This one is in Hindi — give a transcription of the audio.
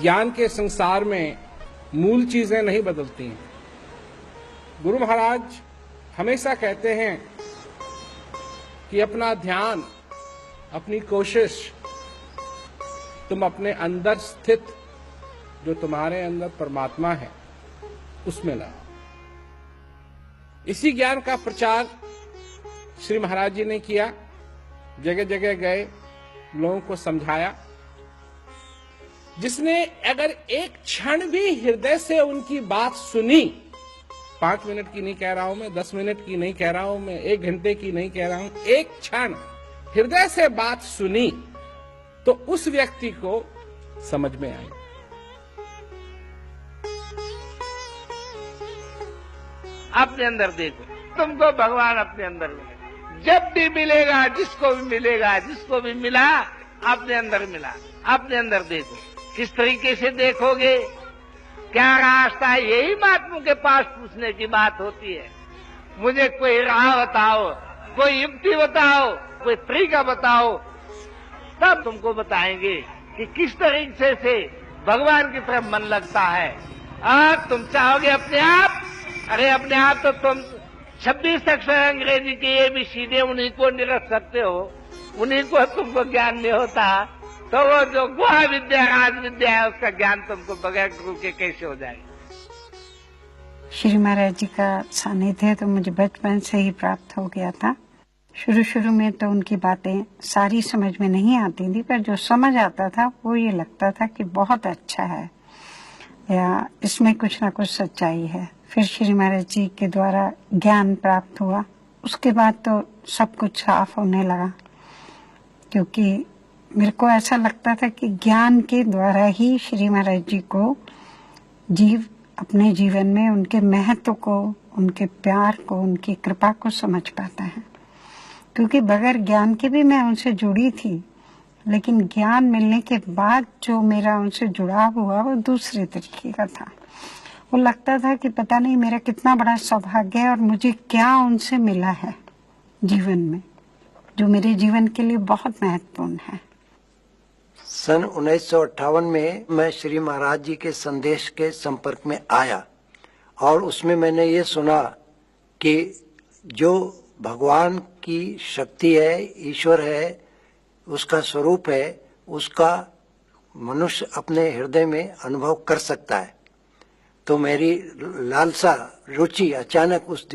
ज्ञान के संसार में मूल चीजें नहीं बदलती हैं। गुरु महाराज हमेशा कहते हैं कि अपना ध्यान, अपनी कोशिश तुम अपने अंदर स्थित जो तुम्हारे अंदर परमात्मा है उसमें लाओ। इसी ज्ञान का प्रचार श्री महाराज जी ने किया, जगह जगह गए, लोगों को समझाया। जिसने अगर एक क्षण भी हृदय से उनकी बात सुनी, 5 मिनट की नहीं कह रहा हूं मैं, 10 मिनट की नहीं कह रहा हूं मैं, 1 घंटे की नहीं कह रहा हूं, एक क्षण हृदय से बात सुनी तो उस व्यक्ति को समझ में आई। अपने अंदर देखो, तुमको भगवान अपने अंदर मिलेगा। जब भी मिलेगा, जिसको भी मिलेगा, जिसको भी मिला, अपने अंदर मिला। अपने अंदर देखो, किस तरीके से देखोगे, क्या रास्ता है, यही बात मुझे पास पूछने की बात होती है। मुझे कोई राह बताओ, कोई युक्ति बताओ, कोई तरीका बताओ, तब तुमको बताएंगे कि किस तरीके से भगवान की तरफ मन लगता है। अब तुम चाहोगे अपने आप, अरे अपने आप तो तुम 26 अक्षर अंग्रेजी के ABCD उन्हीं को निरख सकते हो, उन्हीं को तुमको ज्ञान नहीं होता, तो वो जो गुहा विद्या, राज विद्या है, उसका ज्ञान तुमको बगैर गुरु के कैसे हो जाएगा। श्री महाराज जी का सानिध्य तो मुझे बचपन से ही प्राप्त हो गया था। शुरू में तो उनकी बातें सारी समझ में नहीं आती थी, पर जो समझ आता था वो ये लगता था कि बहुत अच्छा है या इसमें कुछ ना कुछ सच्चाई है। फिर श्री महाराज जी के द्वारा ज्ञान प्राप्त हुआ, उसके बाद तो सब कुछ साफ होने लगा, क्योंकि मेरे को ऐसा लगता था कि ज्ञान के द्वारा ही श्री महाराज जी को जीव अपने जीवन में उनके महत्व को, उनके प्यार को, उनकी कृपा को समझ पाता है। क्योंकि बगैर ज्ञान के भी मैं उनसे जुड़ी थी, लेकिन ज्ञान मिलने के बाद जो मेरा उनसे जुड़ाव हुआ वो दूसरे तरीके का था। वो लगता था कि पता नहीं मेरा कितना बड़ा सौभाग्य है और मुझे क्या उनसे मिला है जीवन में, जो मेरे जीवन के लिए बहुत महत्वपूर्ण है। सन 1958 में मैं श्री महाराज जी के संदेश के संपर्क में आया और उसमें मैंने ये सुना कि जो भगवान की शक्ति है, ईश्वर है, उसका स्वरूप है, उसका मनुष्य अपने हृदय में अनुभव कर सकता है। तो मेरी लालसा, रुचि अचानक उस